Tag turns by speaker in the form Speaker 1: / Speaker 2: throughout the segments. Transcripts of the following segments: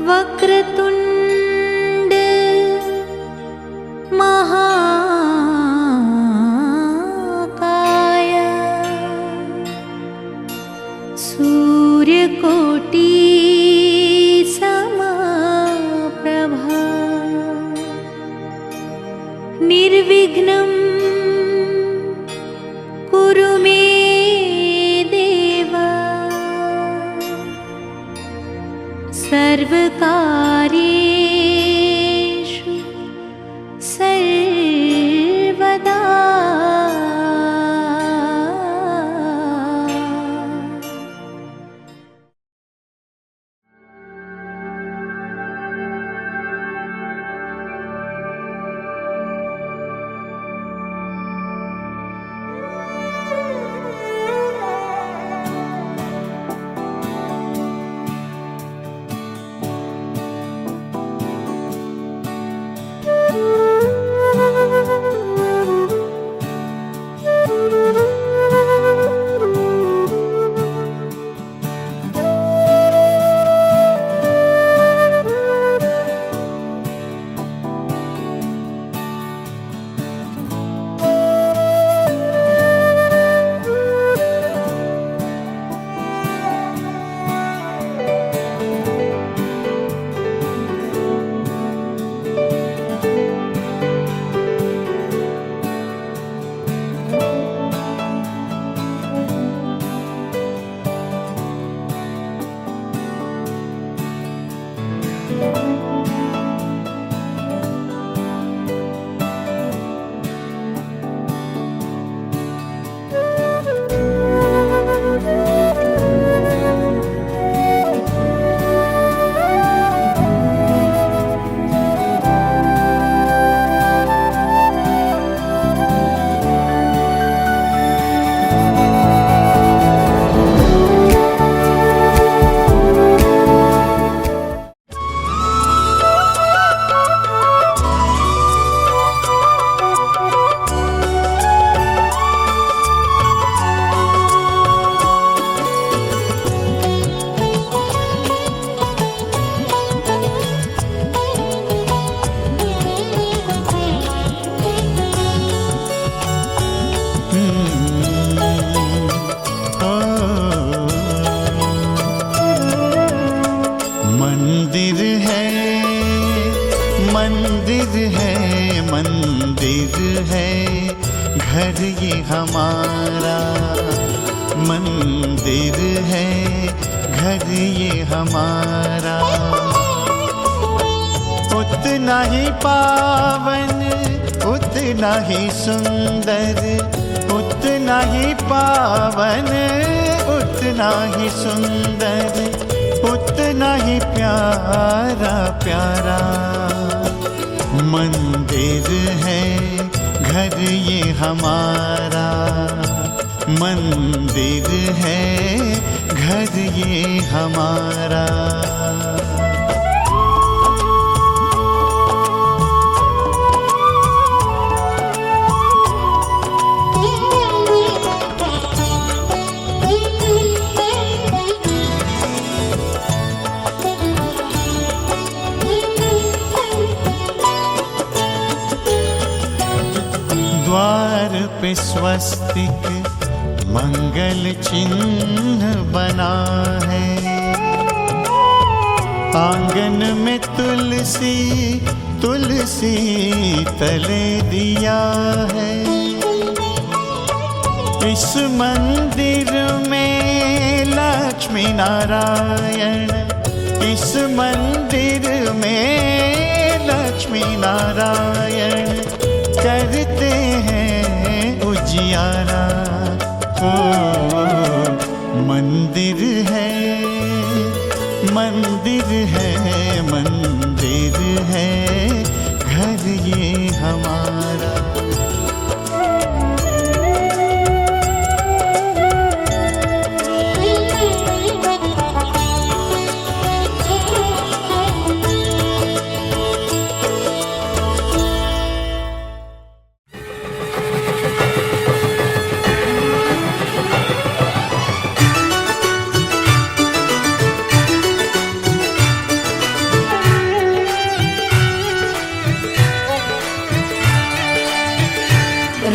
Speaker 1: वक्रतुंड महाकाय सूर्यकोटि समप्रभा निर्विघ्नं कुरु मे देव सर्वकार्येषु सर्वदा।
Speaker 2: मंदिर है घर ये हमारा, मंदिर है घर ये हमारा। उतना ही पावन उतना ही सुंदर, उतना ही पावन उतना ही सुंदर, उतना ही प्यारा प्यारा। मंदिर है घर ये हमारा, मंदिर है घर ये हमारा। द्वार पे स्वस्तिक मंगल चिन्ह बना है, आंगन में तुलसी तुलसी तले दिया है। इस मंदिर में लक्ष्मी नारायण, इस मंदिर में लक्ष्मी नारायण करते हैं उजियारा। ओ मंदिर है मंदिर है मंदिर है घर ये हमारा।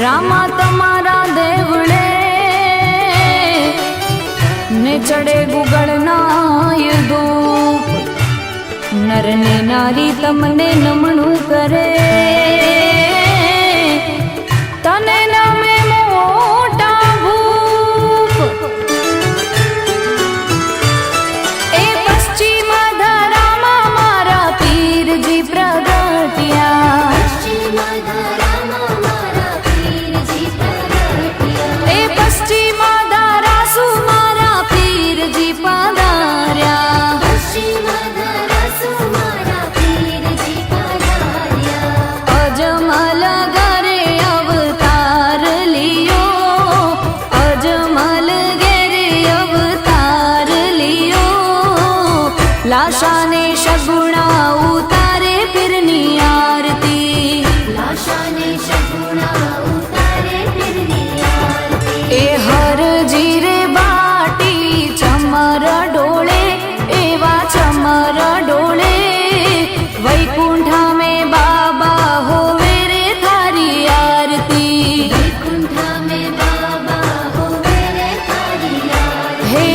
Speaker 3: રામા તમારા દેવળે ને ચડે ગુગળના ધૂપ, નર ને નારી તમને નમણું કરે, તને નમે મોટા ભૂપ. એ પશ્ચિમ ધરામાં મારા પીરજી પ્રગટ્યા, એ પશ્ચિમ ધારાસુ મારા પીરજી પધાર્યા, અજમલ ઘરે અવતાર લિયો, અજમલ ઘરે અવતાર લિયો, લાશાને સગુણા ઉતારે પીરની આરતી, એ હરજી રે બાટી ચમર ડોળે, એવા ચમર ડોળે, વૈકુંઠા મેં બાબા હોવે રે થારી આરતી, હે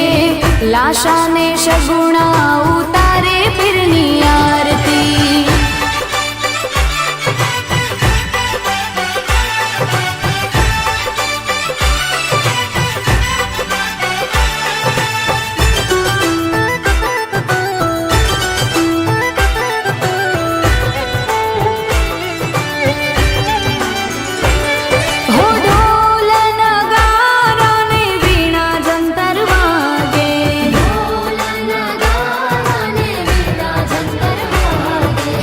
Speaker 3: લાશાને સગુણા ઉતારે પીરની આરતી. હો ઢોલ નગારા ને વીણા જંતર વાગે,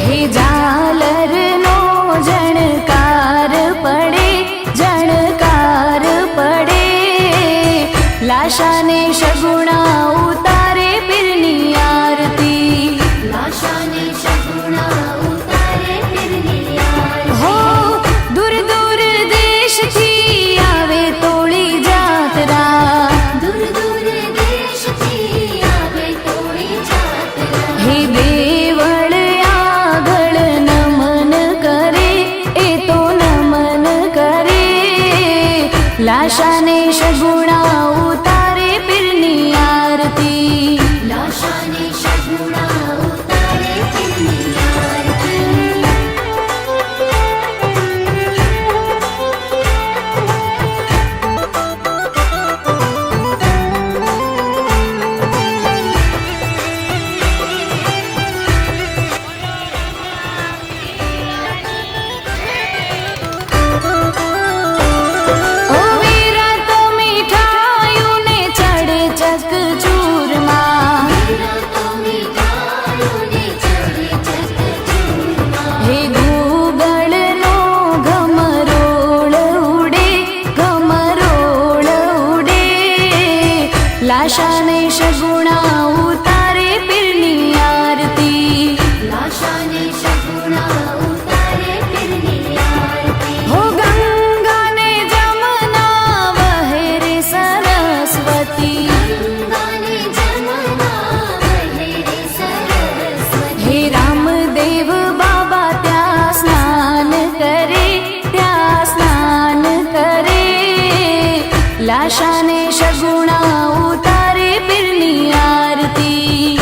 Speaker 3: હે ઝાલર નો જણકાર પડે, જણકાર પડે, લાશાને સગુણા ઉતારે પીરની આરતી, હો દૂર દૂર દેશથી આવે તોળી જાત્રા, હે દેવળ આગળ નમન કરે, એ તો નમન કરે, લાશાને સગુણા ઉતારે પીરની આરતી, ઓ વીરા તો મીઠાયું ને ચડે ચક ચૂરમાં, હે ગૂગળનો ઘમરોળ ઉડે, ઘમરોળ ઉડે, લાશાને સગુણા ઉતારે પીરની આરતી, હો ગંગાને જમના વહે રે સરસ્વતી, હે રામદેવ બાબા ત્યાં સ્નાન કરે, ત્યાં સ્નાન કરે, લાશાને સગુણા ઉતારે પીરની આરતી,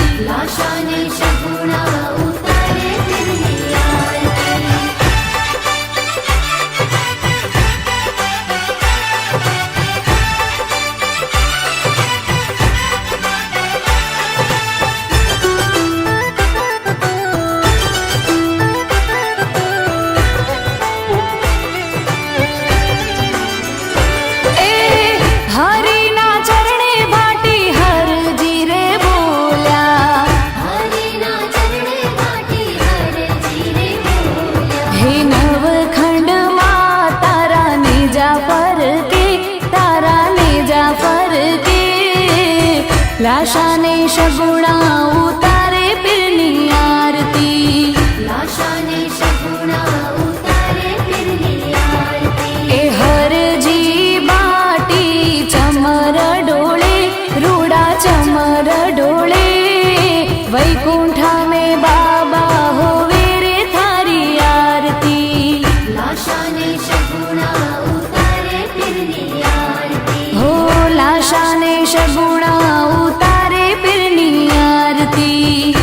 Speaker 3: એ હરિના ચરણે ભાટી હરજી રે બોલ્યા, હે નવખંડમાં તારા નેજા ફરકે, તારા નેજા ફરકે, લાશાને સગુણા ઉતારે પીરની આરતી, એ હરજી બાટી ચમર ડોળે, રૂડા ચમર ડોળે, વૈકુંઠા મેં બાબા હોવે રે થારી આરતી,
Speaker 1: લાશાને સગુણા ઉતારે
Speaker 3: हो लाशाने शगुणा उतारे पीરની આરતી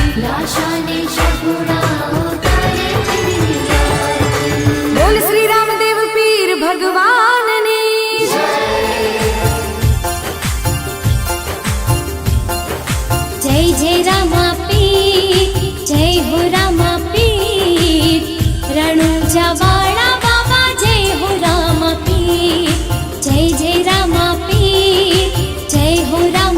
Speaker 3: બોલ શ્રી રામદેવ પીર ભગવાનની
Speaker 1: જય જય રામા પીર જય હો રામા પીર રણુજા વાળા બાબા જય હો રામા પીર જય જય રામા પીર જય હો રામા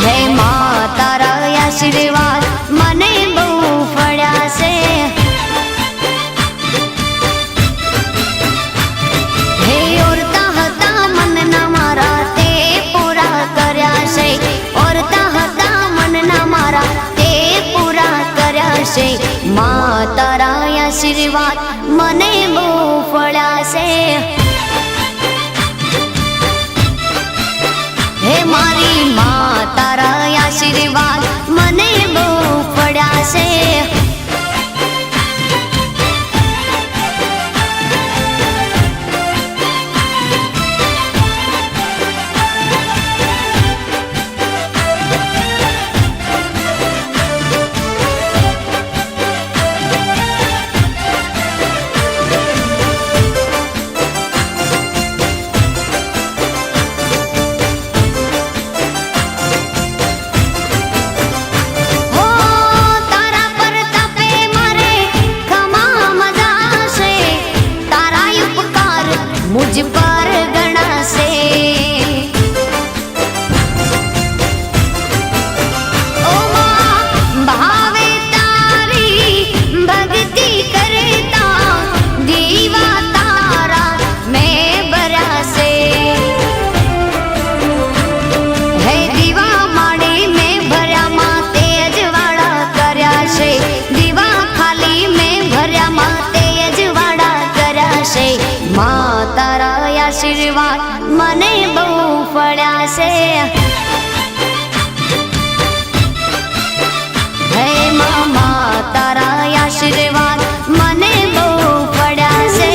Speaker 3: હે માં તારા આશીર્વાદ મને બહુ ફળ્યા છે. હે ઓરતા હતા મનના મારા તે પૂરા કર્યા છે. ઓરતા હતા મનના મારા તે પૂરા કર્યા છે. માં તારા આશીર્વાદ મને બહુ ફળ્યા છે. હે મારી માં તારા આશીર્વાદ મને બહુ ફળ્યા છે. मुझ पर गणा से ओ मां भावे तारी भक्ति करता दीवा तारा मैं बरा से. है दीवा माड़ी में भर्या मां तेजवाड़ा कर्या છે. दीवा खाली में भर्या मां तेजवाड़ा કર્યા છે. માં તારા આશીર્વાદ મને બહુ ફળ્યા છે. હે માં તારા આશીર્વાદ મને બહુ ફળ્યા છે.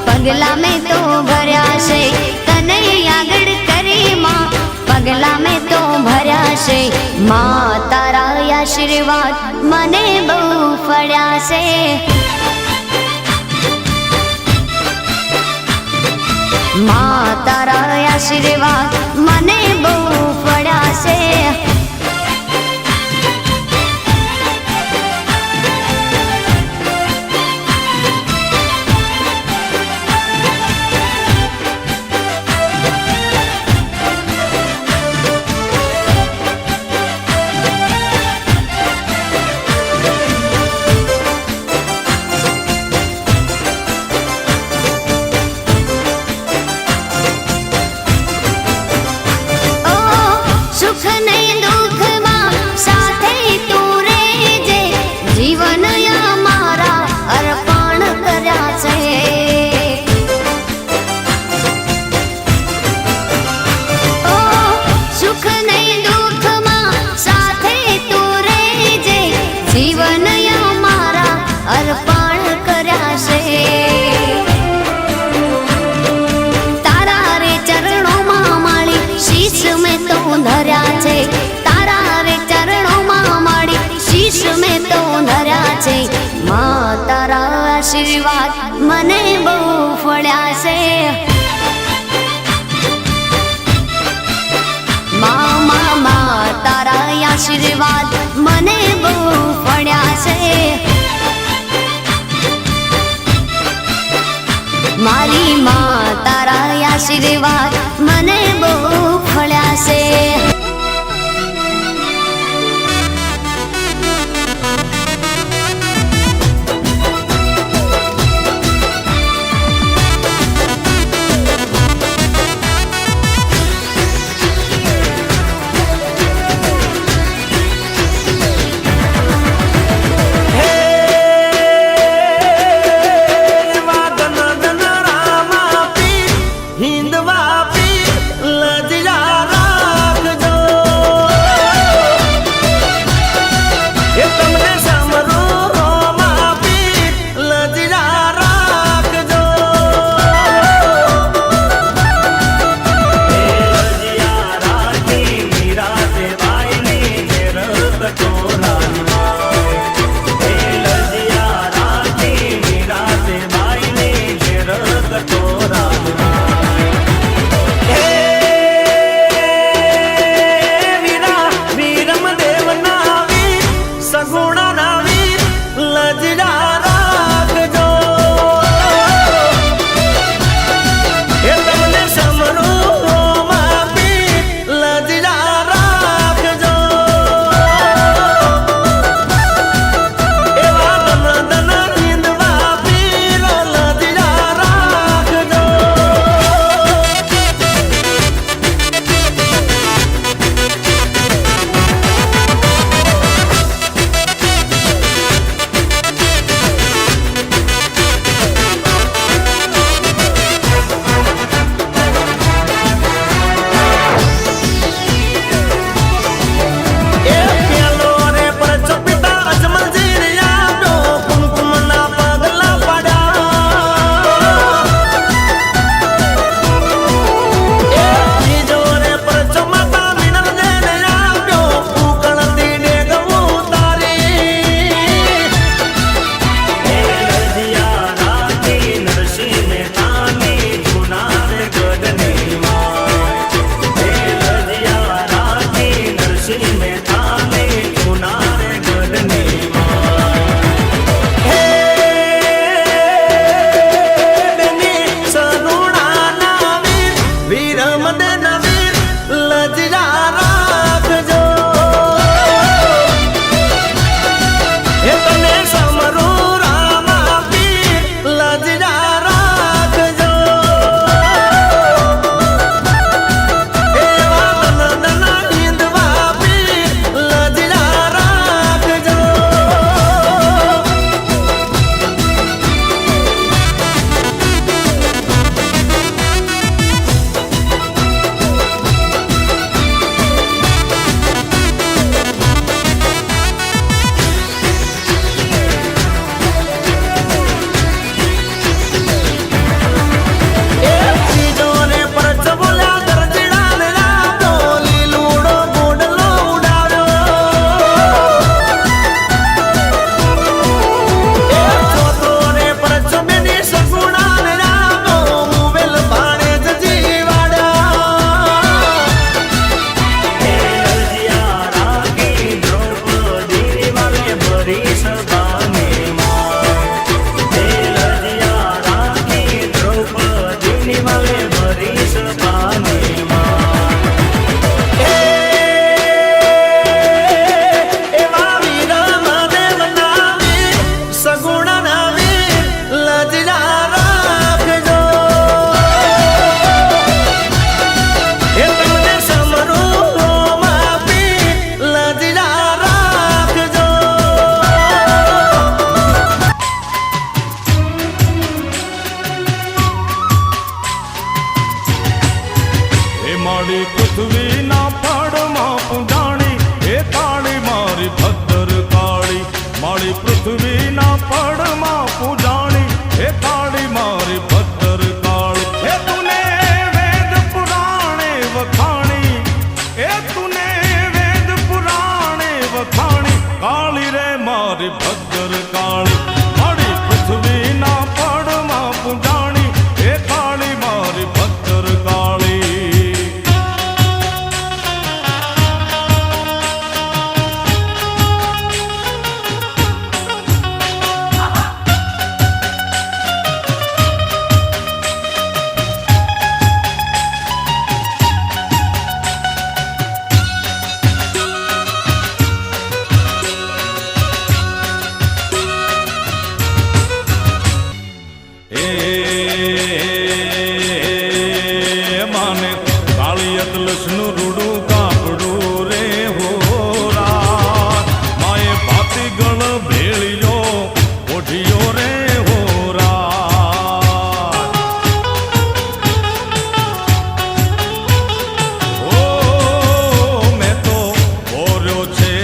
Speaker 3: પગલા મેં તો ભર્યા છે. તને આગળ કરી માં પગલા મેં તો ભર્યા છે. માં તારા આશીર્વાદ મને બહુ ફળ્યા છે. માં તારા આશીર્વાદ મને બહુ ફળ્યા છે. આશીર્વાદ મને બહુ ફળ્યા છે. માં તારા આશીર્વાદ મને બહુ ફળ્યા છે. મારી માં તારા આશીર્વાદ મને બહુ ફળ્યા છે.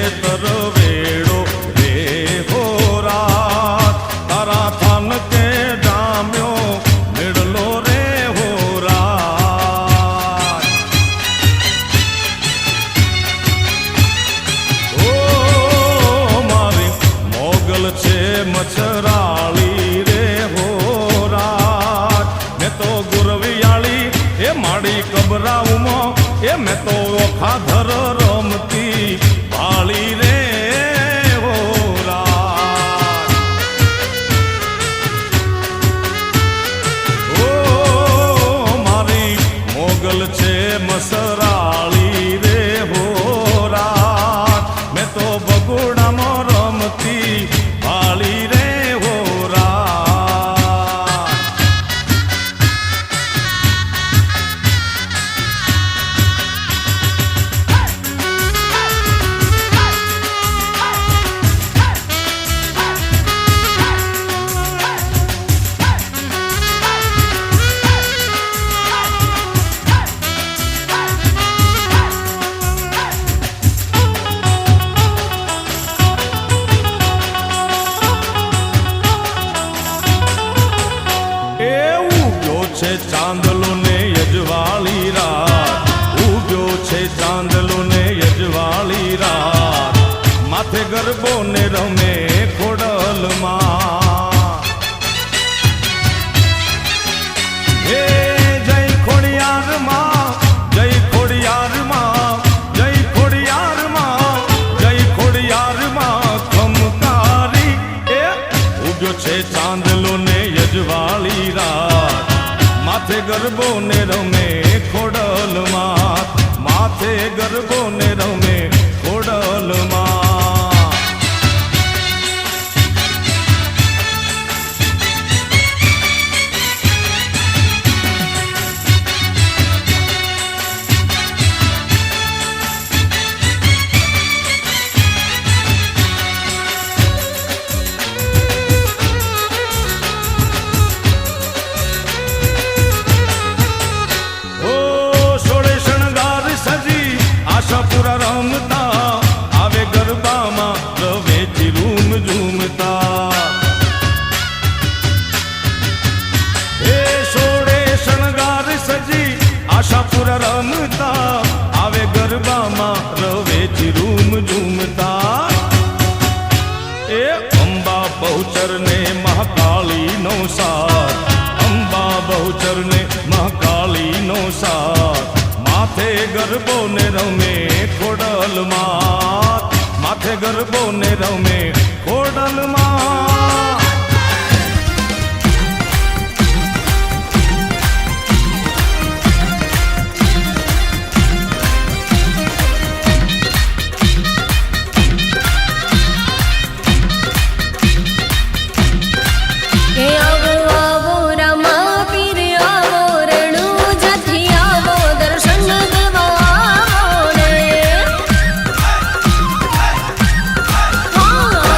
Speaker 4: ખેતર વેડો રે હો રાત તારા થાન કે જામ્યો મેળલો રે હો રાત ઓ મારી મોગલ છે મચરાળી રે હો રાત મેં તો ગુરવિયાળી એ માડી કબરાઉમાં એ મેં તો ઓખાધર રમતી ભાળી રે હો રાત ઓ મારી મોગલ છે મસરાળી રે હો રાત મેં તો બગોડામાં રમતી ભાળી રે હો રાત છે ચાંદલો ને યજવાળી રાત ઉગ્યો છે ચાંદલો ને યજવાળી રાત માથે ગરબો ને રમે ખોડલમાં હે જય ખોડિયારમાં જય ખોડિયારમાં જય ખોડિયારમાં જય ખોડિયારમાં ખમકારી એ ઉગ્યો છે ચાંદલો ને યજવાળી રાત માથે ગરબો ને રમે ખોડલમાં માથે ગરબો ને રમે ખોડલમાં આશાપુરા રમતા આવે ગરબામાં રવેથી રૂમ ઝૂમતા હે સોળે શણગાર સજી આશાપુરા રમતા આવે ગરબામાં રવેથી રૂમ ઝૂમતા એ અંબા બહુચર ને મહાકાળી નો સાથ અંબા બહુચર ને મહાકાળી નો સાથ માથે ગરબો ને રમે ખોડલમાં માથે ગરબો ને રમે ખોડલમાં
Speaker 1: આવો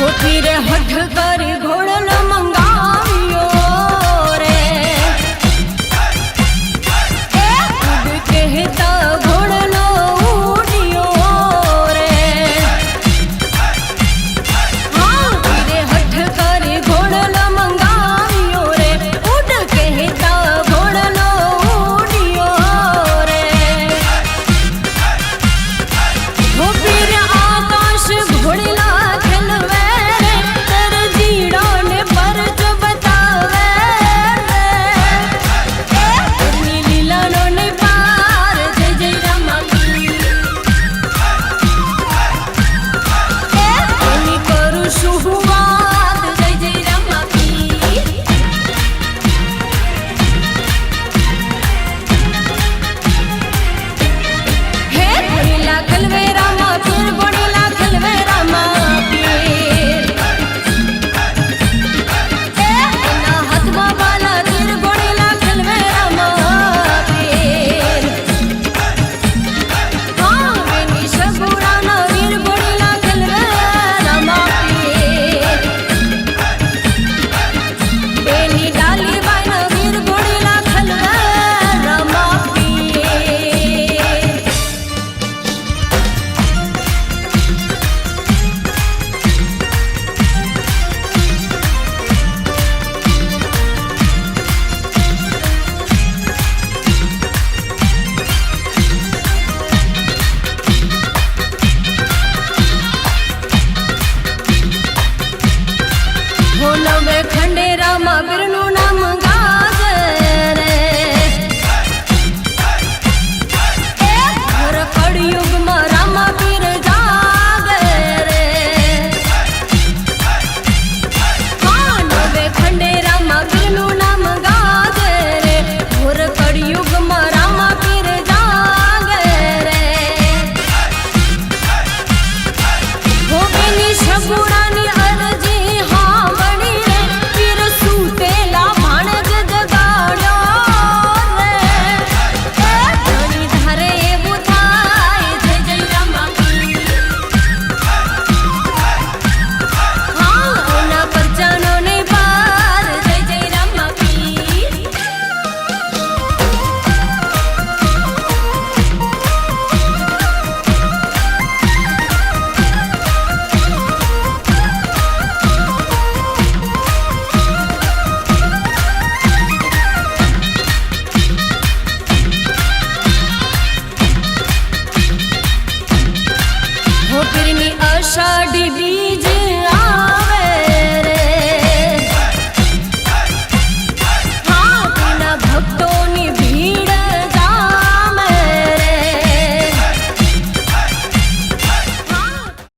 Speaker 5: ગોઠવી રે હઠ કરી ઘોડલો